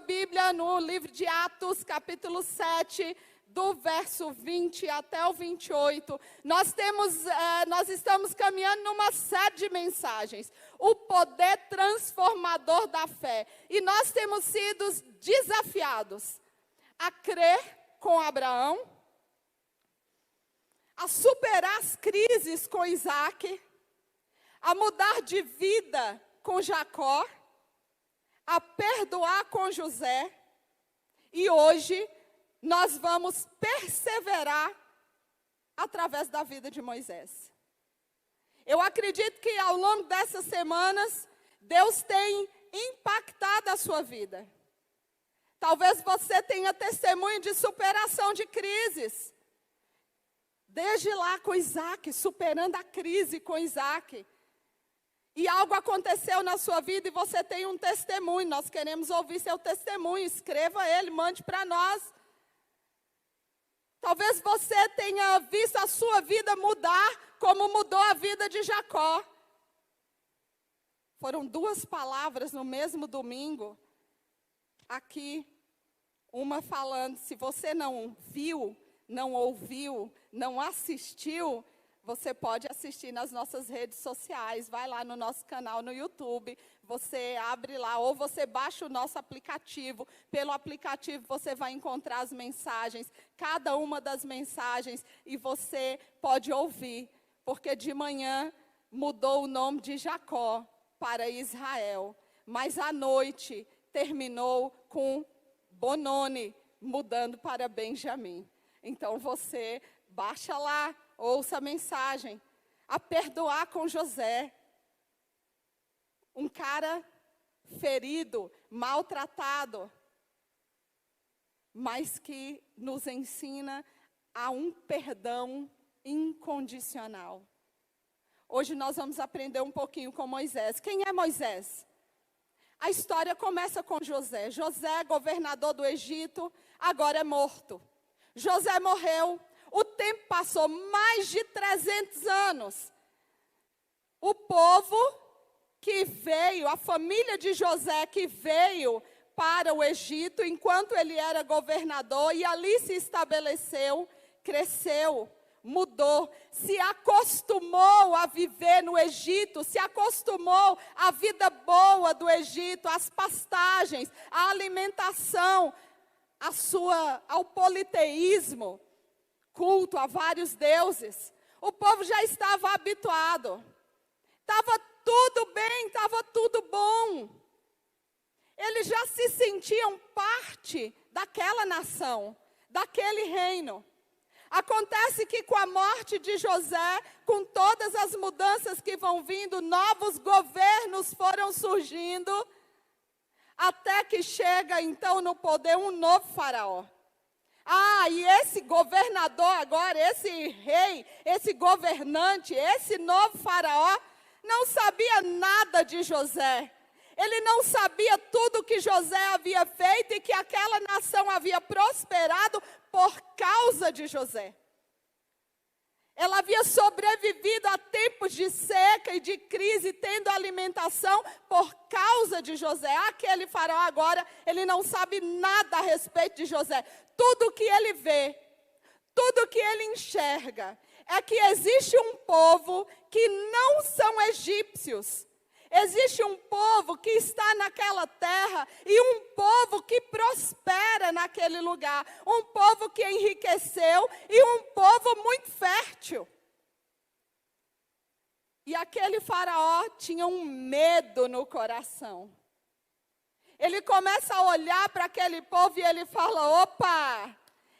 Bíblia no livro de Atos, capítulo 7, do verso 20 até o 28, nós estamos caminhando numa série de mensagens. O poder transformador da fé. E nós temos sido desafiados a crer com Abraão, a superar as crises com Isaac, a mudar de vida com Jacó, a perdoar com José, e hoje nós vamos perseverar através da vida de Moisés. Eu acredito que ao longo dessas semanas, Deus tem impactado a sua vida. Talvez você tenha testemunho de superação de crises. Desde lá com Isaac, superando a crise com Isaac. E algo aconteceu na sua vida e você tem um testemunho. Nós queremos ouvir seu testemunho. Escreva ele, mande para nós. Talvez você tenha visto a sua vida mudar, como mudou a vida de Jacó. Foram 2 palavras no mesmo domingo. Aqui, uma falando, se você não viu, não ouviu, não assistiu, você pode assistir nas nossas redes sociais. Vai lá no nosso canal no YouTube, você abre lá, ou você baixa o nosso aplicativo. Pelo aplicativo você vai encontrar as mensagens, cada uma das mensagens, e você pode ouvir. Porque de manhã mudou o nome de Jacó para Israel, mas à noite terminou com Bononi, mudando para Benjamim. Então você baixa lá, ouça a mensagem. A perdoar com José. Um cara ferido, maltratado, mas que nos ensina a um perdão incondicional. Hoje nós vamos aprender um pouquinho com Moisés. Quem é Moisés? A história começa com José. José, governador do Egito, agora é morto. José morreu. O tempo passou, mais de 300 anos. O povo que veio, a família de José que veio para o Egito, enquanto ele era governador, e ali se estabeleceu, cresceu, mudou, se acostumou a viver no Egito, se acostumou à vida boa do Egito, às pastagens, à alimentação, ao politeísmo, culto a vários deuses. O povo já estava habituado. Estava tudo bem, estava tudo bom. Eles já se sentiam parte daquela nação, daquele reino. Acontece que com a morte de José, com todas as mudanças que vão vindo, novos governos foram surgindo, até que chega então no poder um novo faraó. E esse governador agora, esse rei, esse governante, esse novo faraó, não sabia nada de José. Ele não sabia tudo que José havia feito e que aquela nação havia prosperado por causa de José. Ela havia sobrevivido a tempos de seca e de crise, tendo alimentação por causa de José. Aquele faraó agora, ele não sabe nada a respeito de José. Tudo que ele vê, tudo que ele enxerga, é que existe um povo que não são egípcios. Existe um povo que está naquela terra e um povo que prospera naquele lugar. Um povo que enriqueceu e um povo muito fértil. E aquele faraó tinha um medo no coração. Ele começa a olhar para aquele povo e ele fala: opa,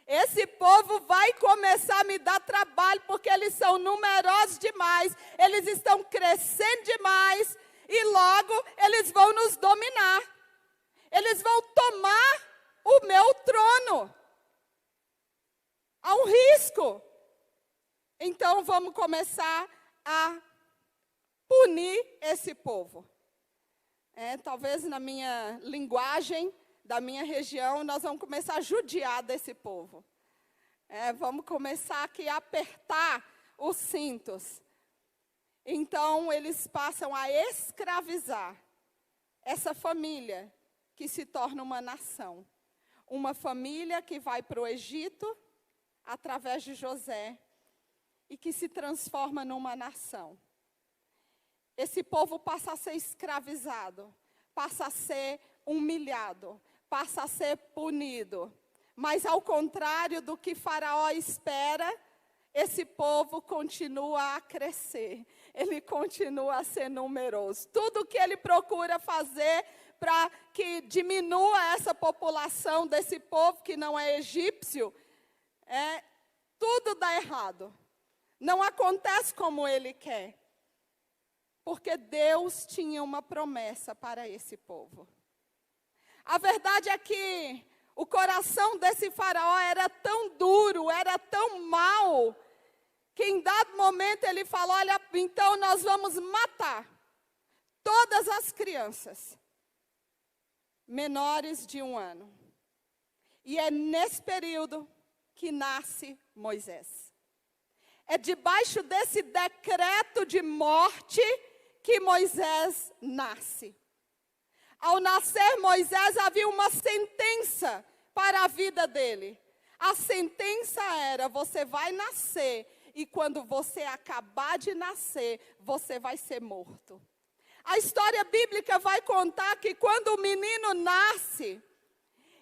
esse povo vai começar a me dar trabalho porque eles são numerosos demais, eles estão crescendo demais. E logo eles vão nos dominar. Eles vão tomar o meu trono. Há um risco. Então vamos começar a punir esse povo. Talvez na minha linguagem, da minha região, nós vamos começar a judiar desse povo. Vamos começar aqui a apertar os cintos. Então, eles passam a escravizar essa família que se torna uma nação. Uma família que vai para o Egito, através de José, e que se transforma numa nação. Esse povo passa a ser escravizado, passa a ser humilhado, passa a ser punido. Mas ao contrário do que Faraó espera, esse povo continua a crescer, ele continua a ser numeroso. Tudo que ele procura fazer para que diminua essa população desse povo que não é egípcio, tudo dá errado. Não acontece como ele quer. Porque Deus tinha uma promessa para esse povo. A verdade é que o coração desse faraó era tão duro, era tão mau, que em dado momento ele falou: olha, então nós vamos matar todas as crianças menores de 1 ano. E é nesse período que nasce Moisés. É debaixo desse decreto de morte que Moisés nasce. Ao nascer Moisés, havia uma sentença para a vida dele. A sentença era: você vai nascer, e quando você acabar de nascer, você vai ser morto. A história bíblica vai contar que quando o menino nasce,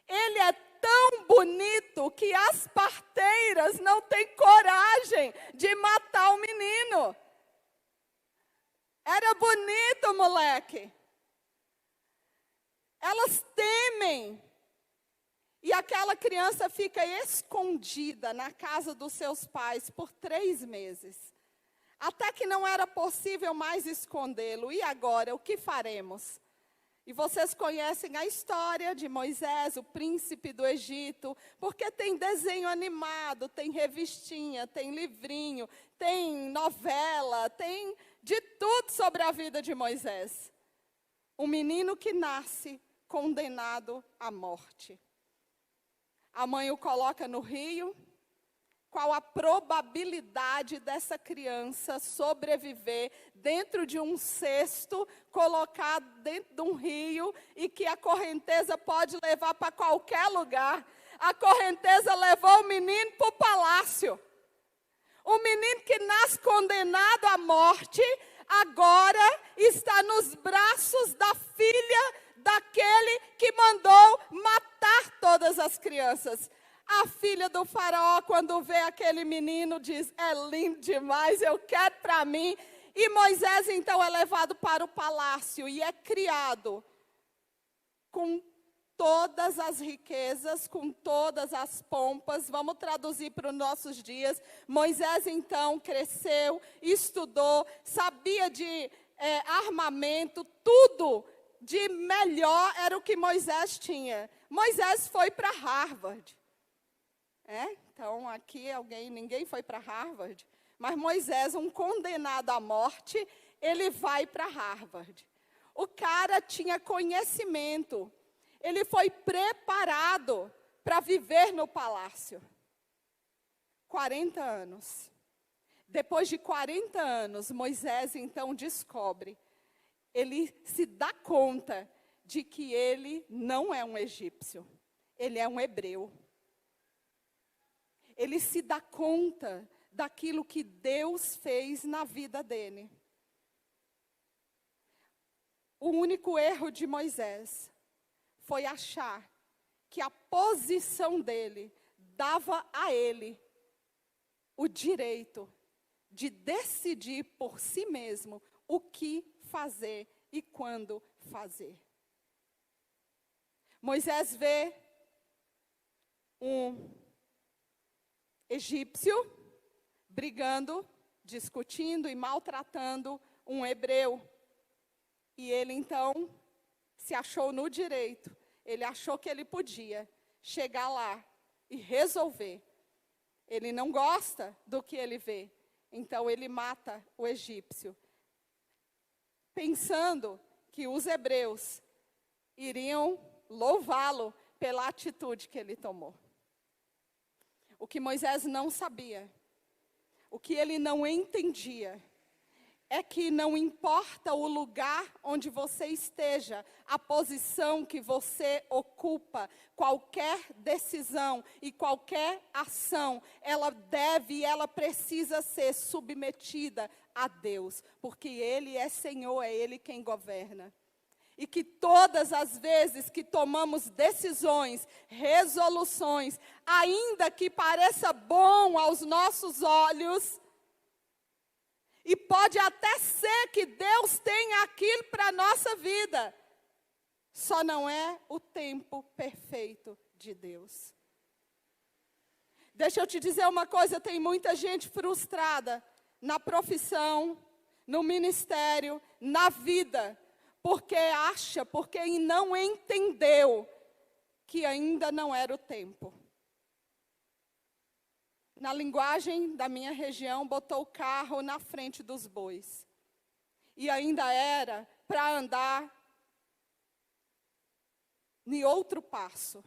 ele é tão bonito que as parteiras não têm coragem de matar o menino. Era bonito, moleque. Elas temem. E aquela criança fica escondida na casa dos seus pais por 3 meses. Até que não era possível mais escondê-lo. E agora, o que faremos? E vocês conhecem a história de Moisés, o príncipe do Egito, porque tem desenho animado, tem revistinha, tem livrinho, tem novela, tem de tudo sobre a vida de Moisés. Um menino que nasce condenado à morte. A mãe o coloca no rio. Qual a probabilidade dessa criança sobreviver dentro de um cesto, colocado dentro de um rio, e que a correnteza pode levar para qualquer lugar? A correnteza levou o menino para o palácio. O menino que nasce condenado à morte, agora está nos braços da filha daquele que mandou matar todas as crianças. A filha do faraó, quando vê aquele menino, diz: é lindo demais, eu quero para mim. E Moisés, então, é levado para o palácio e é criado com todas as riquezas, com todas as pompas. Vamos traduzir para os nossos dias. Moisés, então, cresceu, estudou, sabia de armamento, tudo de melhor era o que Moisés tinha. Moisés foi para Harvard. Então, aqui ninguém foi para Harvard, mas Moisés, um condenado à morte, ele vai para Harvard. O cara tinha conhecimento, ele foi preparado para viver no palácio. 40 anos. Depois de 40 anos, Moisés então descobre, ele se dá conta de que ele não é um egípcio, ele é um hebreu. Ele se dá conta daquilo que Deus fez na vida dele. O único erro de Moisés foi achar que a posição dele dava a ele o direito de decidir por si mesmo o que fazer e quando fazer. Moisés vê um egípcio brigando, discutindo e maltratando um hebreu. E ele então se achou no direito, ele achou que ele podia chegar lá e resolver. Ele não gosta do que ele vê, então ele mata o egípcio, pensando que os hebreus iriam louvá-lo pela atitude que ele tomou. O que Moisés não sabia, o que ele não entendia, é que não importa o lugar onde você esteja, a posição que você ocupa, qualquer decisão e qualquer ação, ela deve e ela precisa ser submetida a Deus, porque Ele é Senhor, é Ele quem governa. E que todas as vezes que tomamos decisões, resoluções, ainda que pareça bom aos nossos olhos, e pode até ser que Deus tenha aquilo para a nossa vida, só não é o tempo perfeito de Deus. Deixa eu te dizer uma coisa, tem muita gente frustrada na profissão, no ministério, na vida, porque não entendeu que ainda não era o tempo. Na linguagem da minha região, botou o carro na frente dos bois. E ainda era para andar em outro passo.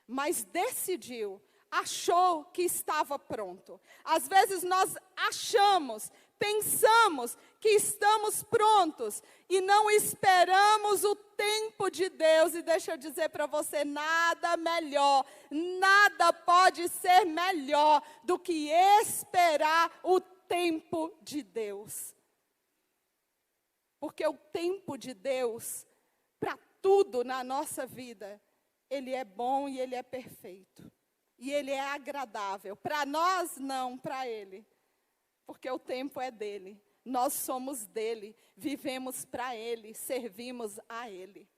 Mas decidiu, achou que estava pronto. Às vezes nós achamos, pensamos que estamos prontos e não esperamos o tempo de Deus. E deixa eu dizer para você, nada melhor, nada pode ser melhor do que esperar o tempo de Deus. Porque o tempo de Deus, para tudo na nossa vida, Ele é bom e Ele é perfeito. E Ele é agradável. Para nós, não, para Ele. Porque o tempo é dEle. Nós somos dEle. Vivemos para Ele. Servimos a Ele.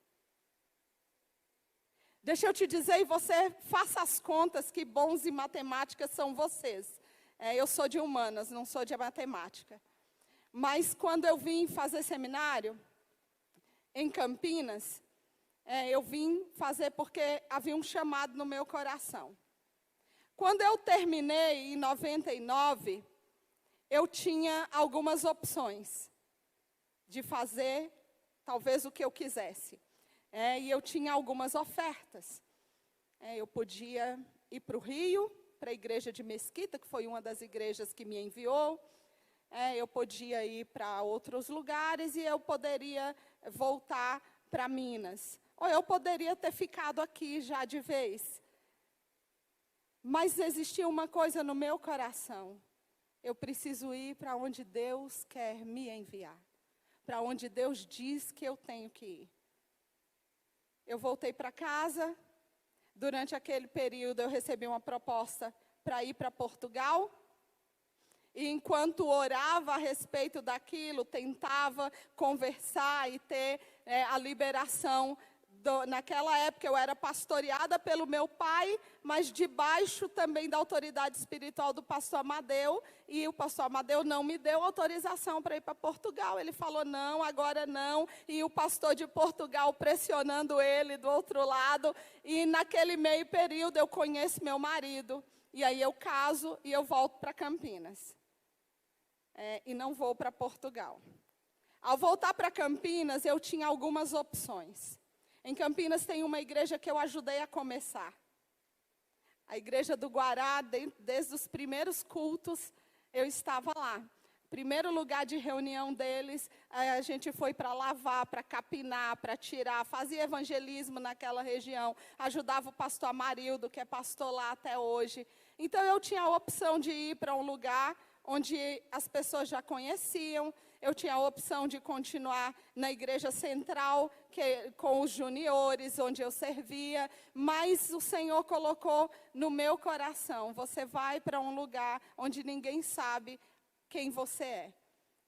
Deixa eu te dizer, e você faça as contas, que bons em matemática são vocês. Eu sou de humanas, não sou de matemática. Mas quando eu vim fazer seminário em Campinas, eu vim fazer porque havia um chamado no meu coração. Quando eu terminei em 99, eu tinha algumas opções de fazer talvez o que eu quisesse. E eu tinha algumas ofertas. Eu podia ir para o Rio, para a igreja de Mesquita, que foi uma das igrejas que me enviou. Eu podia ir para outros lugares e eu poderia voltar para Minas. Ou eu poderia ter ficado aqui já de vez. Mas existia uma coisa no meu coração. Eu preciso ir para onde Deus quer me enviar. Para onde Deus diz que eu tenho que ir. Eu voltei para casa. Durante aquele período eu recebi uma proposta para ir para Portugal. E enquanto orava a respeito daquilo, tentava conversar e ter a liberação. Naquela época eu era pastoreada pelo meu pai, mas debaixo também da autoridade espiritual do pastor Amadeu. E o pastor Amadeu não me deu autorização para ir para Portugal. Ele falou não, agora não. E o pastor de Portugal pressionando ele do outro lado. E naquele meio período eu conheço meu marido. E aí eu caso e eu volto para Campinas. E não vou para Portugal. Ao voltar para Campinas, eu tinha algumas opções. Em Campinas tem uma igreja que eu ajudei a começar. A igreja do Guará, desde os primeiros cultos, eu estava lá. Primeiro lugar de reunião deles, a gente foi para lavar, para capinar, para tirar, fazia evangelismo naquela região, ajudava o pastor Amarildo, que é pastor lá até hoje. Então eu tinha a opção de ir para um lugar onde as pessoas já conheciam. Eu tinha a opção de continuar na igreja central, com os juniores, onde eu servia. Mas o Senhor colocou no meu coração, você vai para um lugar onde ninguém sabe quem você é.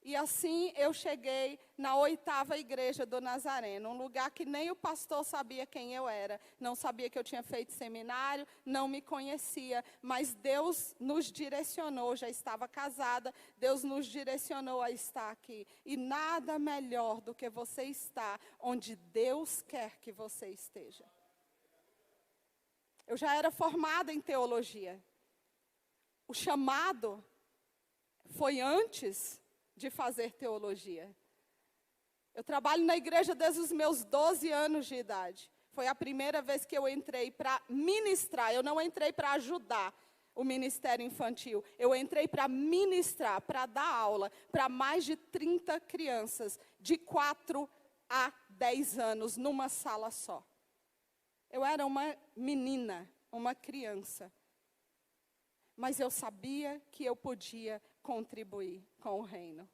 E assim eu cheguei na 8ª igreja do Nazareno, um lugar que nem o pastor sabia quem eu era, não sabia que eu tinha feito seminário, não me conhecia, mas Deus nos direcionou, já estava casada, Deus nos direcionou a estar aqui. E nada melhor do que você estar onde Deus quer que você esteja. Eu já era formada em teologia. O chamado foi antes de fazer teologia. Eu trabalho na igreja desde os meus 12 anos de idade. Foi a primeira vez que eu entrei para ministrar. Eu não entrei para ajudar. o ministério infantil. Eu entrei para ministrar, para dar aula para mais de 30 crianças, de 4 a 10 anos, numa sala só. Eu era uma menina, uma criança. Mas eu sabia que eu podia contribuir com o reino.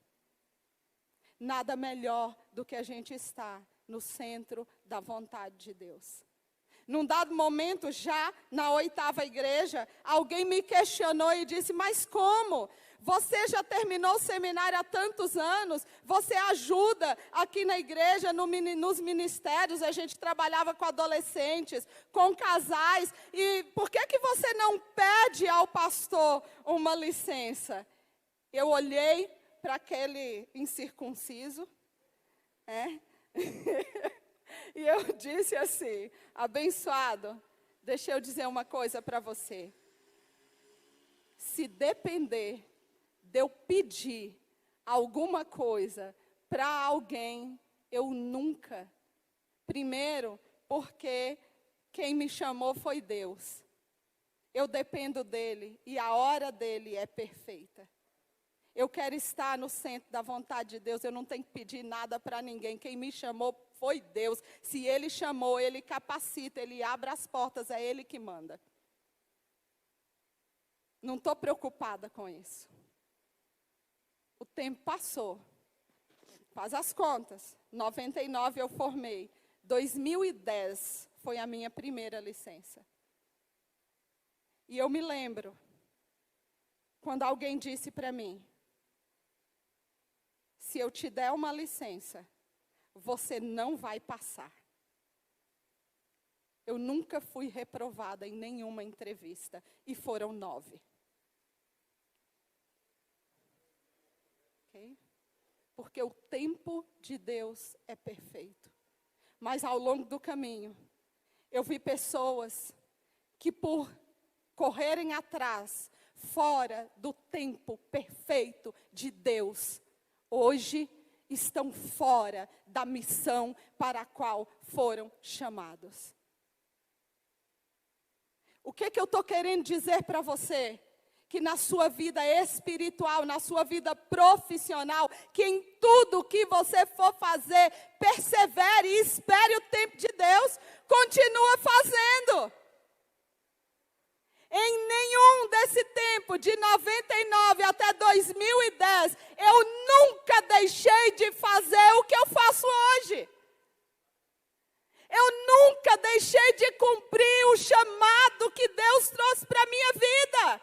Nada melhor do que a gente estar no centro da vontade de Deus. Num dado momento, já na 8ª igreja, alguém me questionou e disse, mas como? Você já terminou o seminário há tantos anos, você ajuda aqui na igreja, nos ministérios, a gente trabalhava com adolescentes, com casais, e por que você não pede ao pastor uma licença? Eu olhei para aquele incircunciso, e eu disse assim, abençoado, deixa eu dizer uma coisa para você. Se depender de eu pedir alguma coisa para alguém, eu nunca. Primeiro, porque quem me chamou foi Deus. Eu dependo dele e a hora dele é perfeita. Eu quero estar no centro da vontade de Deus, eu não tenho que pedir nada para ninguém. Quem me chamou foi Deus. Se Ele chamou, Ele capacita, Ele abre as portas, é Ele que manda. Não estou preocupada com isso. O tempo passou. Faz as contas. 99 eu formei. 2010 foi a minha primeira licença. E eu me lembro, quando alguém disse para mim, se eu te der uma licença, você não vai passar. Eu nunca fui reprovada em nenhuma entrevista, e foram 9. Okay? Porque o tempo de Deus é perfeito. Mas ao longo do caminho, eu vi pessoas que por correrem atrás, fora do tempo perfeito de Deus, hoje estão fora da missão para a qual foram chamados. O que eu estou querendo dizer para você? Que na sua vida espiritual, na sua vida profissional, que em tudo que você for fazer, persevere e espere o tempo de Deus, continua fazendo. Em nenhum desse tempo, de 99 até 2010, eu nunca deixei de fazer o que eu faço hoje. Eu nunca deixei de cumprir o chamado que Deus trouxe para a minha vida.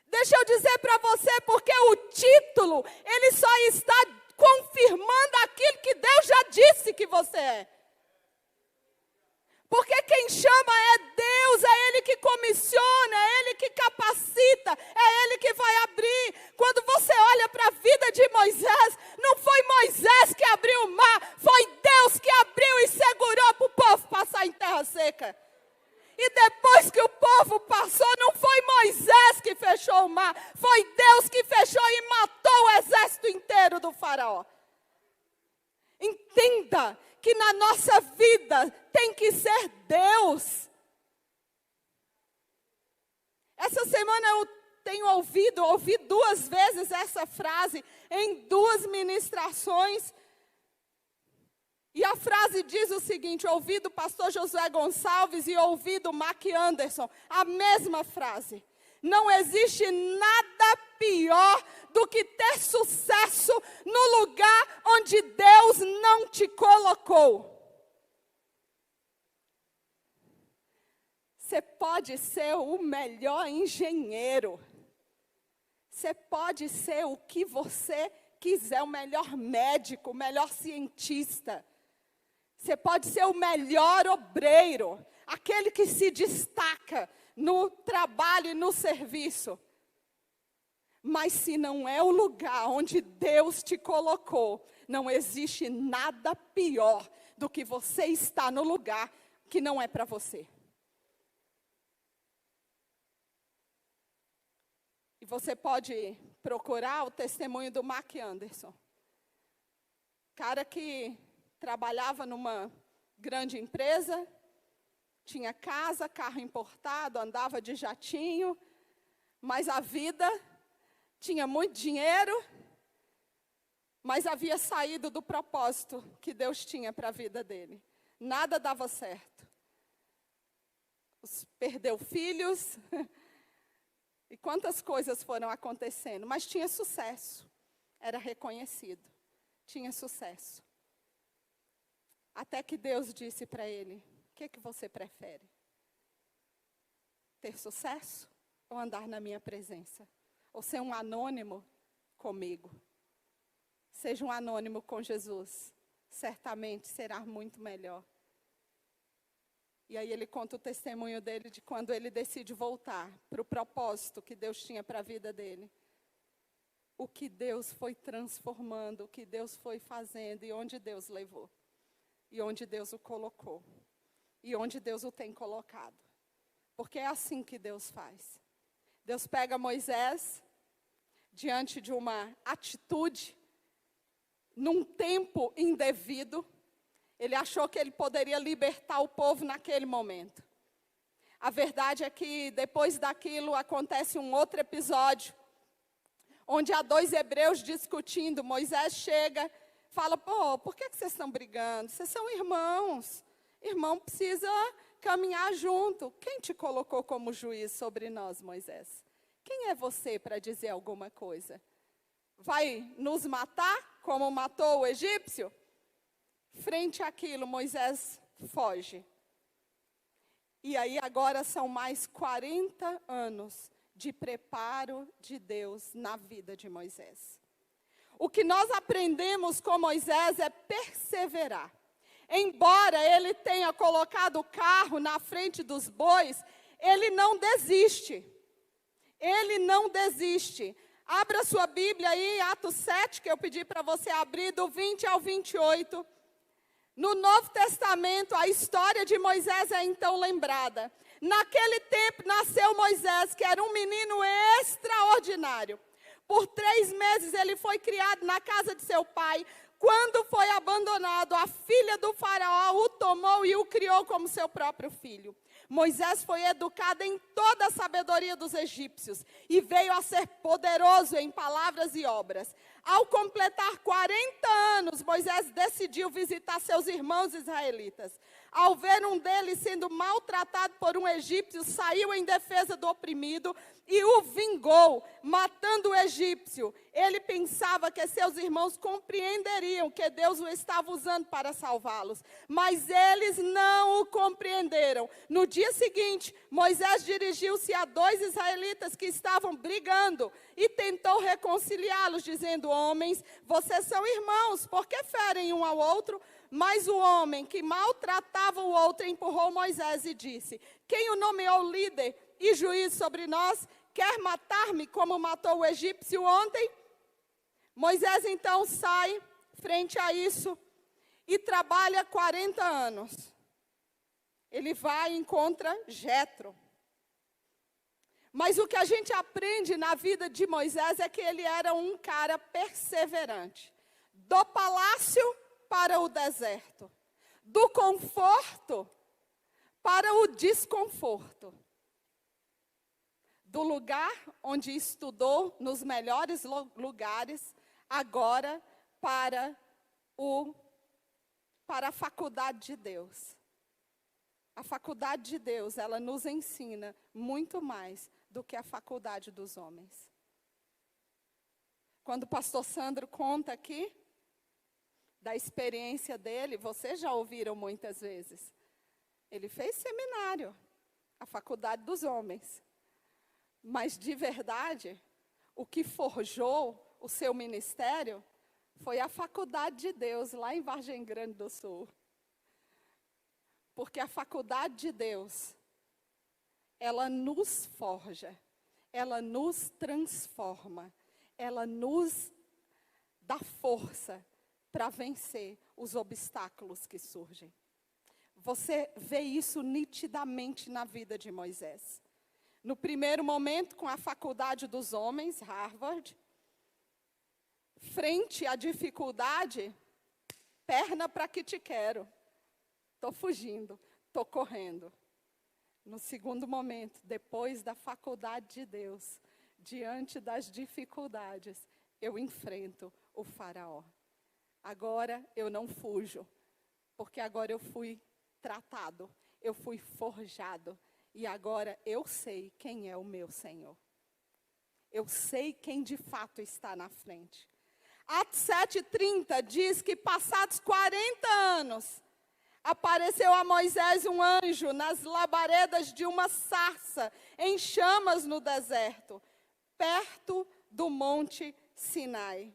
Deixa eu dizer para você, porque o título, ele só está confirmando aquilo que Deus já disse que você é. Porque quem chama é Deus, é Ele que comissiona, é Ele que capacita, é Ele que vai abrir. Quando você olha para a vida de Moisés, não foi Moisés que abriu o mar, foi Deus que abriu e segurou para o povo passar em terra seca. E depois que o povo passou, não foi Moisés que fechou o mar, foi Deus que fechou e matou o exército inteiro do faraó. Entenda que na nossa vida tem que ser Deus. Essa semana eu tenho ouvi 2 vezes essa frase em 2 ministrações. E a frase diz o seguinte, ouvi do pastor Josué Gonçalves e ouvi do Mac Anderson, a mesma frase. Não existe nada pior do que ter sucesso no lugar onde Deus não te colocou. Você pode ser o melhor engenheiro. Você pode ser o que você quiser, o melhor médico, o melhor cientista. Você pode ser o melhor obreiro, aquele que se destaca no trabalho e no serviço. Mas se não é o lugar onde Deus te colocou, não existe nada pior do que você estar no lugar que não é para você. E você pode procurar o testemunho do Mac Anderson. Cara que trabalhava numa grande empresa, tinha casa, carro importado, andava de jatinho, mas a vida tinha muito dinheiro, mas havia saído do propósito que Deus tinha para a vida dele. Nada dava certo. Perdeu filhos, e quantas coisas foram acontecendo, mas tinha sucesso, era reconhecido, tinha sucesso. Até que Deus disse para ele: o que você prefere? Ter sucesso ou andar na minha presença? Ou ser um anônimo comigo? Seja um anônimo com Jesus, certamente será muito melhor. E aí ele conta o testemunho dele de quando ele decide voltar para o propósito que Deus tinha para a vida dele. O que Deus foi transformando, o que Deus foi fazendo e onde Deus levou. E onde Deus o colocou. E onde Deus o tem colocado. Porque é assim que Deus faz. Deus pega Moisés diante de uma atitude, num tempo indevido. Ele achou que ele poderia libertar o povo naquele momento. A verdade é que depois daquilo acontece um outro episódio, onde há dois hebreus discutindo. Moisés chega, fala: por que vocês estão brigando? Vocês são irmãos. Irmão precisa caminhar junto. Quem te colocou como juiz sobre nós, Moisés? Quem é você para dizer alguma coisa? Vai nos matar como matou o egípcio? Frente àquilo, Moisés foge. E aí agora são mais 40 anos de preparo de Deus na vida de Moisés. O que nós aprendemos com Moisés é perseverar. Embora ele tenha colocado o carro na frente dos bois, ele não desiste. Ele não desiste. Abra sua Bíblia aí em Atos 7, que eu pedi para você abrir, do 20 ao 28. No Novo Testamento, a história de Moisés é então lembrada. Naquele tempo nasceu Moisés, que era um menino extraordinário. Por 3 meses ele foi criado na casa de seu pai. Quando foi abandonado, a filha do faraó o tomou e o criou como seu próprio filho. Moisés foi educado em toda a sabedoria dos egípcios e veio a ser poderoso em palavras e obras. Ao completar 40 anos, Moisés decidiu visitar seus irmãos israelitas. Ao ver um deles sendo maltratado por um egípcio, saiu em defesa do oprimido e o vingou, matando o egípcio. Ele pensava que seus irmãos compreenderiam que Deus o estava usando para salvá-los, mas eles não o compreenderam. No dia seguinte, Moisés dirigiu-se a 2 israelitas que estavam brigando e tentou reconciliá-los, dizendo: homens, vocês são irmãos, por que ferem um ao outro? Mas o homem que maltratava o outro empurrou Moisés e disse: quem o nomeou líder e juiz sobre nós? Quer matar-me como matou o egípcio ontem? Moisés então sai frente a isso e trabalha 40 anos. Ele vai e encontra Jetro. Mas o que a gente aprende na vida de Moisés é que ele era um cara perseverante. Do palácio para o deserto. Do conforto para o desconforto. Do lugar onde estudou nos melhores lugares, agora para a faculdade de Deus. A faculdade de Deus, ela nos ensina muito mais do que a faculdade dos homens. Quando o pastor Sandro conta aqui da experiência dele, vocês já ouviram muitas vezes. Ele fez seminário, a faculdade dos homens. Mas de verdade, o que forjou o seu ministério foi a faculdade de Deus, lá em Vargem Grande do Sul. Porque a faculdade de Deus, ela nos forja, ela nos transforma, ela nos dá força para vencer os obstáculos que surgem. Você vê isso nitidamente na vida de Moisés. No primeiro momento, com a faculdade dos homens, Harvard, frente à dificuldade, perna para que te quero. Estou fugindo, estou correndo. No segundo momento, depois da faculdade de Deus, diante das dificuldades, eu enfrento o faraó. Agora eu não fujo, porque agora eu fui tratado, eu fui forjado. E agora eu sei quem é o meu Senhor. Eu sei quem de fato está na frente. Atos 7:30 diz que passados 40 anos, apareceu a Moisés um anjo nas labaredas de uma sarça, em chamas no deserto, perto do monte Sinai.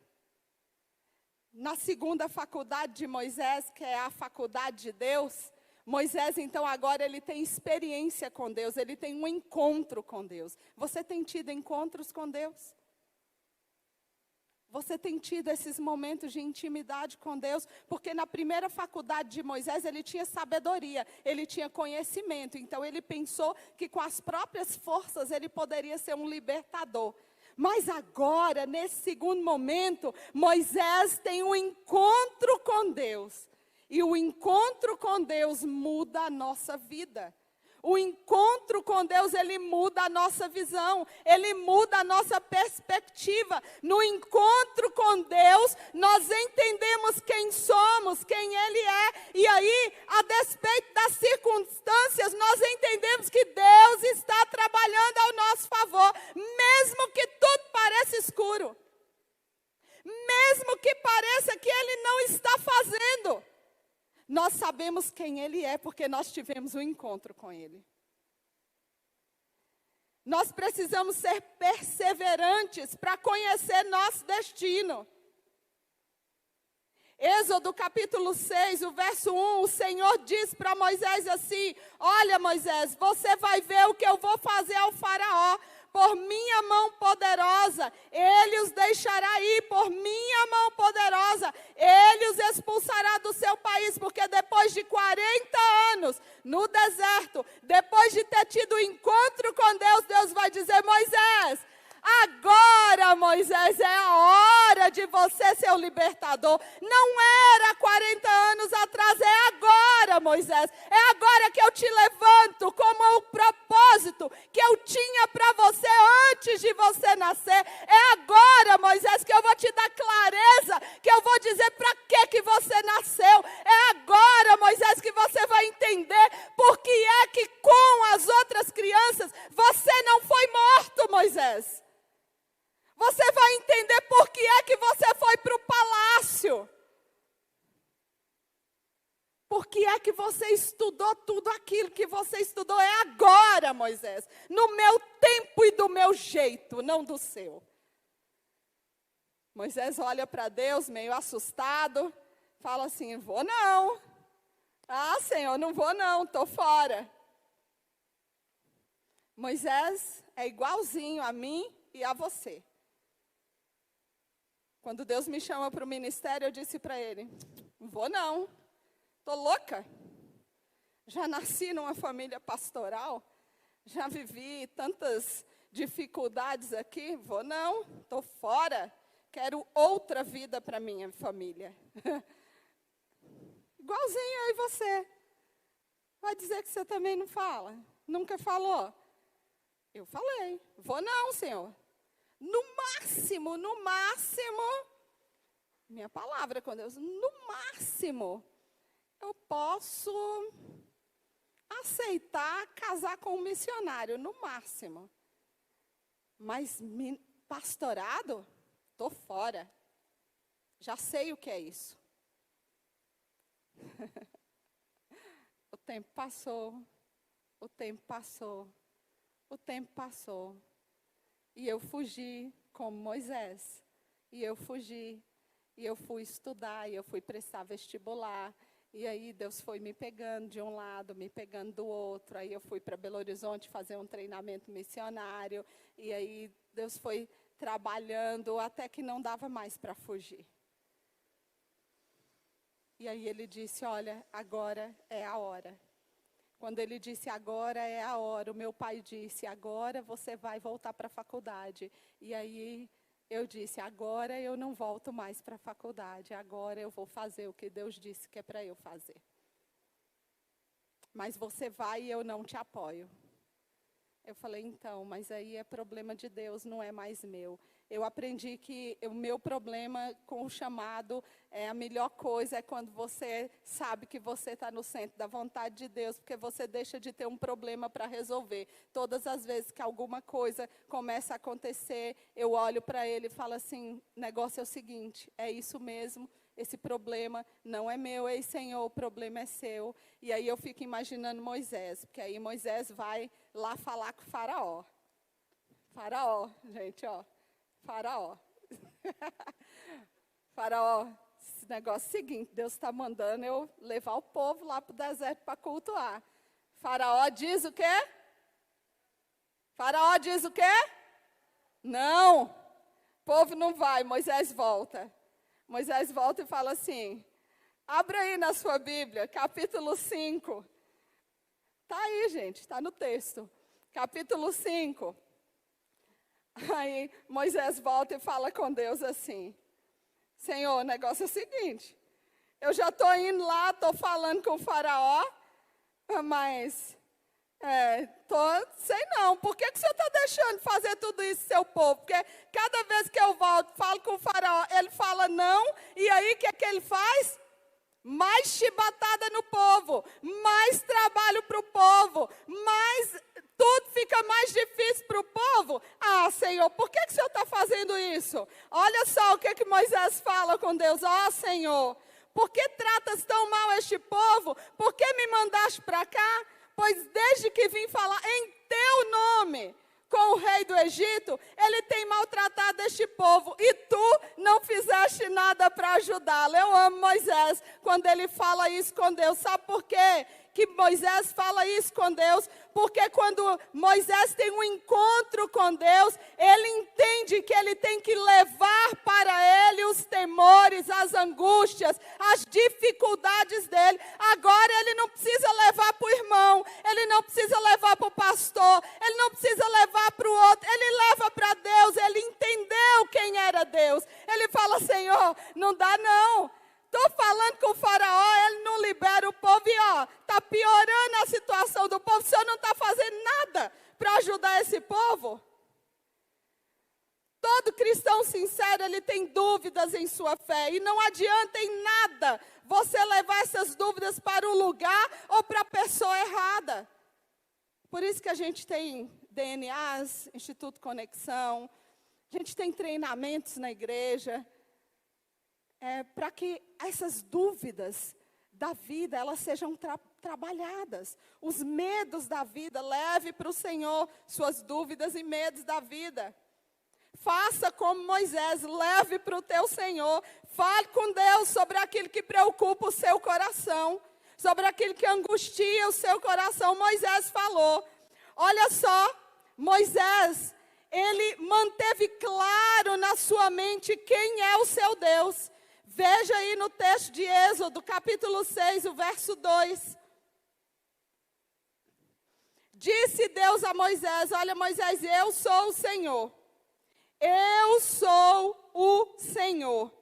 Na segunda faculdade de Moisés, que é a faculdade de Deus, Moisés, então, agora ele tem experiência com Deus, ele tem um encontro com Deus. Você tem tido encontros com Deus? Você tem tido esses momentos de intimidade com Deus? Porque na primeira faculdade de Moisés, ele tinha sabedoria, ele tinha conhecimento. Então, ele pensou que com as próprias forças, ele poderia ser um libertador. Mas agora, nesse segundo momento, Moisés tem um encontro com Deus. E o encontro com Deus muda a nossa vida. O encontro com Deus, ele muda a nossa visão, ele muda a nossa perspectiva. No encontro com Deus, nós entendemos quem somos, quem Ele é. E aí, a despeito das circunstâncias, nós entendemos que Deus está trabalhando ao nosso favor, mesmo que tudo pareça escuro. Mesmo que pareça que Ele não está fazendo. Nós sabemos quem Ele é, porque nós tivemos um encontro com Ele. Nós precisamos ser perseverantes para conhecer nosso destino. Êxodo capítulo 6, o verso 1, o Senhor diz para Moisés assim: olha, Moisés, você vai ver o que eu vou fazer ao faraó. Por minha mão poderosa, ele os deixará ir, por minha mão poderosa, ele os expulsará do seu país, porque depois de 40 anos no deserto, depois de ter tido encontro com Deus, Deus vai dizer: Moisés, agora, Moisés, é a hora de você ser o libertador. Não era 40 anos atrás, é agora, Moisés. É agora que eu te levanto como o propósito que eu tinha para você antes de você nascer. É agora, Moisés, que eu vou te dar clareza, que eu vou dizer para que você nasceu. É agora, Moisés, que você vai entender por que é que com as outras crianças você não foi morto, Moisés. Você vai entender por que é que você foi para o palácio. Por que é que você estudou tudo aquilo que você estudou? É agora, Moisés. No meu tempo e do meu jeito, não do seu. Moisés olha para Deus meio assustado. Fala assim: vou não. Ah, Senhor, não vou não, estou fora. Moisés é igualzinho a mim e a você. Quando Deus me chama para o ministério, eu disse para ele: não vou não, estou louca. Já nasci numa família pastoral, já vivi tantas dificuldades aqui, vou não, estou fora. Quero outra vida para minha família. Igualzinho eu e você. Vai dizer que você também não fala? Nunca falou? Eu falei: vou não, Senhor. No máximo, minha palavra com Deus, no máximo, eu posso aceitar casar com um missionário, no máximo. Mas pastorado, estou fora. Já sei o que é isso. O tempo passou, o tempo passou, o tempo passou. E eu fugi como Moisés. E eu fugi. E eu fui estudar, e eu fui prestar vestibular. E aí Deus foi me pegando de um lado, me pegando do outro. Aí eu fui para Belo Horizonte fazer um treinamento missionário. E aí Deus foi trabalhando até que não dava mais para fugir. E aí Ele disse: olha, agora é a hora. Quando Ele disse agora é a hora, o meu pai disse: agora você vai voltar para a faculdade. E aí eu disse: agora eu não volto mais para a faculdade, agora eu vou fazer o que Deus disse que é para eu fazer. mas você vai e eu não te apoio. Eu falei, então, mas aí é problema de Deus, não é mais meu. Eu aprendi que o meu problema com o chamado, a melhor coisa é quando você sabe que você está no centro da vontade de Deus, porque você deixa de ter um problema para resolver. Todas as vezes que alguma coisa começa a acontecer, eu olho para ele e falo assim, o negócio é o seguinte, é isso mesmo, esse problema não é meu, ei Senhor, o problema é seu. E aí eu fico imaginando Moisés, porque aí Moisés vai lá falar com o faraó. Faraó, gente, ó. Faraó. Faraó, esse negócio é o seguinte, Deus está mandando eu levar o povo lá para o deserto para cultuar. Faraó diz o quê? Faraó diz o quê? Não, o povo não vai, Moisés volta. Moisés volta e fala assim, abra aí na sua Bíblia, capítulo 5. Está aí, gente, está no texto. Capítulo 5. Aí Moisés volta e fala com Deus assim, Senhor, o negócio é o seguinte, eu já estou indo lá, estou falando com o faraó, mas, sei não, por que o senhor está deixando fazer tudo isso, seu povo? Porque cada vez que eu volto, falo com o faraó, ele fala não, e aí o que é que ele faz? Mais chibatada no povo, mais trabalho para o povo, mais... Tudo fica mais difícil para o povo. Ah, Senhor, por que o Senhor está fazendo isso? Olha só o que Moisés fala com Deus. Ó, Senhor, por que tratas tão mal este povo? Por que me mandaste para cá? Pois desde que vim falar em teu nome com o rei do Egito, ele tem maltratado este povo. E tu não fizeste nada para ajudá-lo. Eu amo Moisés quando ele fala isso com Deus. Sabe por quê? Que Moisés fala isso com Deus, porque quando Moisés tem um encontro com Deus, ele entende que ele tem que levar para ele os temores, as angústias, as dificuldades dele. Agora ele não precisa levar para o irmão, ele não precisa levar para o pastor, ele não precisa levar para o outro, ele leva para Deus, ele entendeu quem era Deus. Ele fala, Senhor, não dá não. Estou falando com o faraó, ele não libera o povo e está piorando a situação do povo. O senhor não está fazendo nada para ajudar esse povo? Todo cristão sincero, ele tem dúvidas em sua fé. E não adianta em nada você levar essas dúvidas para o lugar ou para a pessoa errada. Por isso que a gente tem DNAs, Instituto Conexão, a gente tem treinamentos na igreja. Para que essas dúvidas da vida, elas sejam trabalhadas. Os medos da vida, leve para o Senhor suas dúvidas e medos da vida. Faça como Moisés, leve para o teu Senhor. Fale com Deus sobre aquilo que preocupa o seu coração, sobre aquilo que angustia o seu coração. Moisés falou. Olha só, Moisés, ele manteve claro na sua mente quem é o seu Deus. Veja aí no texto de Êxodo, capítulo 6, o verso 2. Disse Deus a Moisés, olha Moisés, eu sou o Senhor. Eu sou o Senhor.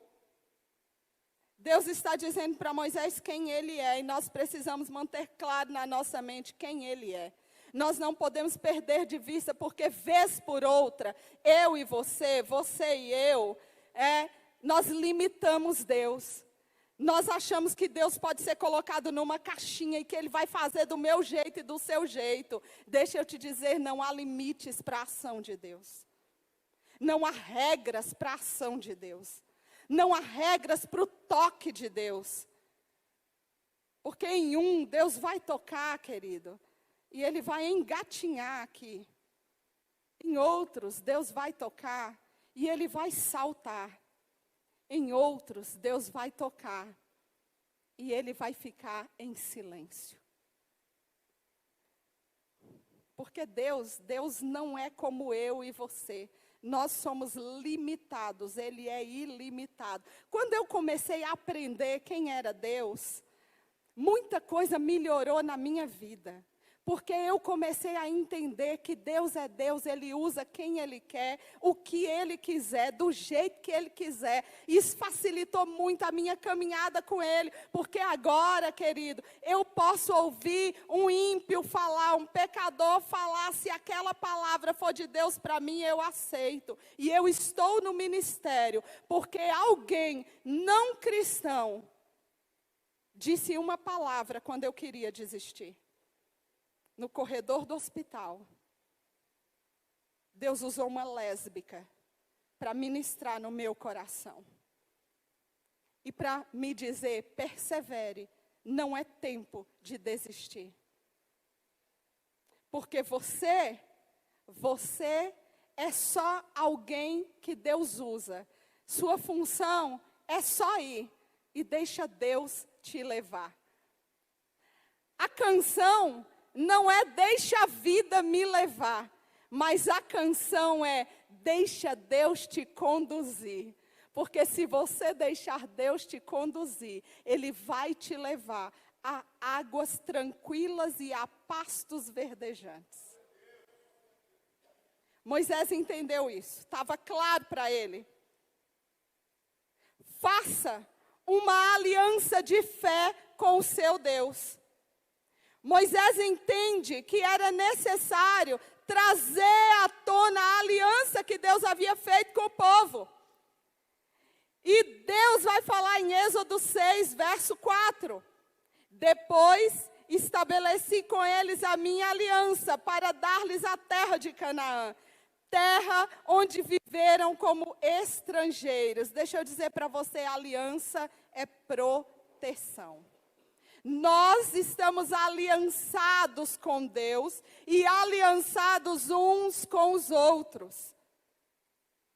Deus está dizendo para Moisés quem Ele é, e nós precisamos manter claro na nossa mente quem Ele é. Nós não podemos perder de vista, porque vez por outra, eu e você e eu, nós limitamos Deus. Nós achamos que Deus pode ser colocado numa caixinha e que Ele vai fazer do meu jeito e do seu jeito. Deixa eu te dizer, não há limites para a ação de Deus. Não há regras para a ação de Deus. Não há regras para o toque de Deus. Porque em um, Deus vai tocar, querido, e Ele vai engatinhar aqui. Em outros, Deus vai tocar e Ele vai saltar. Em outros, Deus vai tocar e Ele vai ficar em silêncio. Porque Deus não é como eu e você. Nós somos limitados, Ele é ilimitado. Quando eu comecei a aprender quem era Deus, muita coisa melhorou na minha vida. Porque eu comecei a entender que Deus é Deus, Ele usa quem Ele quer, o que Ele quiser, do jeito que Ele quiser. Isso facilitou muito a minha caminhada com Ele. Porque agora, querido, eu posso ouvir um ímpio falar, um pecador falar, se aquela palavra for de Deus para mim, eu aceito. E eu estou no ministério, porque alguém não cristão disse uma palavra quando eu queria desistir. No corredor do hospital, Deus usou uma lésbica para ministrar no meu coração. E para me dizer, persevere, não é tempo de desistir. Porque você é só alguém que Deus usa. Sua função é só ir e deixa Deus te levar. A canção não é deixa a vida me levar, mas a canção é deixa Deus te conduzir. Porque se você deixar Deus te conduzir, Ele vai te levar a águas tranquilas e a pastos verdejantes. Moisés entendeu isso, estava claro para ele. Faça uma aliança de fé com o seu Deus. Moisés entende que era necessário trazer à tona a aliança que Deus havia feito com o povo. E Deus vai falar em Êxodo 6, verso 4. Depois estabeleci com eles a minha aliança para dar-lhes a terra de Canaã, terra onde viveram como estrangeiros. Deixa eu dizer para você, aliança é proteção. Nós estamos aliançados com Deus e aliançados uns com os outros.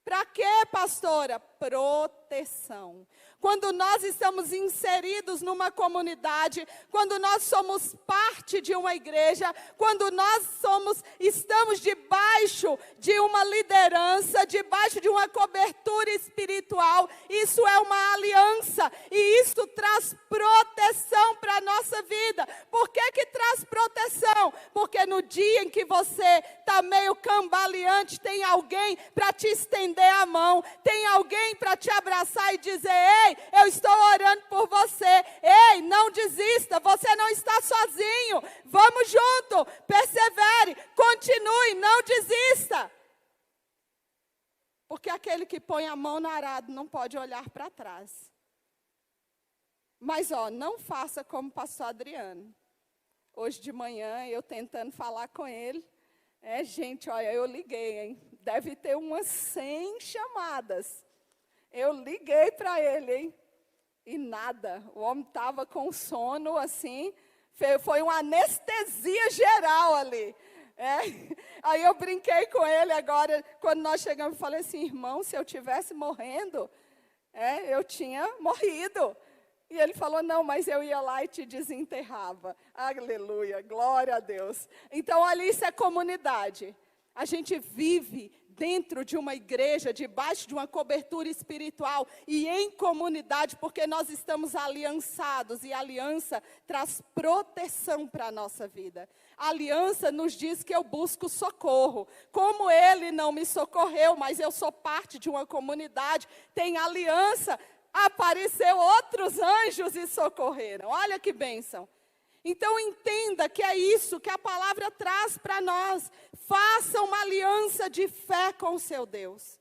Para quê, pastora? Proteção. Quando nós estamos inseridos numa comunidade, quando nós somos parte de uma igreja, quando nós estamos debaixo de uma liderança, debaixo de uma cobertura espiritual, isso é uma aliança e isso traz proteção para a nossa vida. Por que que traz proteção? Porque no dia em que você está meio cambaleante, tem alguém para te estender a mão, tem alguém para te abraçar e dizer, ei, eu estou orando por você, ei, não desista, você não está sozinho, vamos junto, persevere, continue, não desista. Porque aquele que põe a mão no arado não pode olhar para trás. Mas não faça como o pastor Adriano. Hoje de manhã, eu tentando falar com ele, gente, olha, eu liguei, hein? Deve ter umas 100 chamadas. Eu liguei para ele, hein? E nada. O homem estava com sono, assim. Foi uma anestesia geral ali. Aí eu brinquei com ele agora, quando nós chegamos, falei assim, irmão, se eu tivesse morrendo, eu tinha morrido. E ele falou, não, mas eu ia lá e te desenterrava. Aleluia, glória a Deus. Então, olha, isso é comunidade. A gente vive dentro de uma igreja, debaixo de uma cobertura espiritual e em comunidade, porque nós estamos aliançados e a aliança traz proteção para a nossa vida. A aliança nos diz que eu busco socorro. Como ele não me socorreu, mas eu sou parte de uma comunidade, tem aliança, apareceu outros anjos e socorreram. Olha que bênção. Então entenda que é isso que a palavra traz para nós. Faça uma aliança de fé com o seu Deus.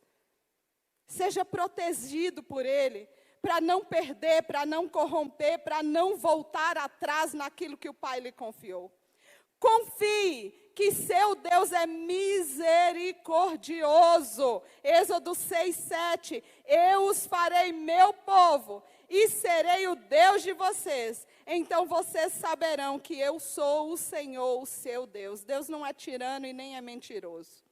Seja protegido por Ele, para não perder, para não corromper, para não voltar atrás naquilo que o Pai lhe confiou. Confie que seu Deus é misericordioso. Êxodo 6:7. Eu os farei meu povo e serei o Deus de vocês. Então vocês saberão que eu sou o Senhor, o seu Deus. Deus não é tirano e nem é mentiroso.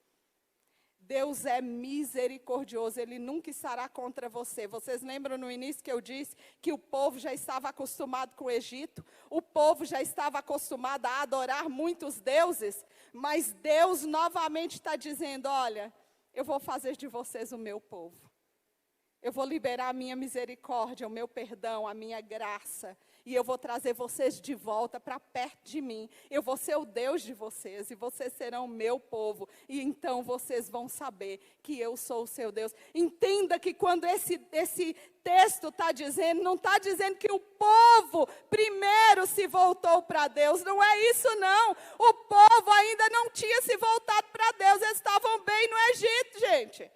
Deus é misericordioso, Ele nunca estará contra você. Vocês lembram no início que eu disse que o povo já estava acostumado com o Egito? O povo já estava acostumado a adorar muitos deuses? Mas Deus novamente está dizendo, olha, eu vou fazer de vocês o meu povo. Eu vou liberar a minha misericórdia, o meu perdão, a minha graça. E eu vou trazer vocês de volta para perto de mim. Eu vou ser o Deus de vocês e vocês serão o meu povo. E então vocês vão saber que eu sou o seu Deus. Entenda que quando esse texto está dizendo, não está dizendo que o povo primeiro se voltou para Deus. Não é isso não. O povo ainda não tinha se voltado para Deus. Eles estavam bem no Egito, gente.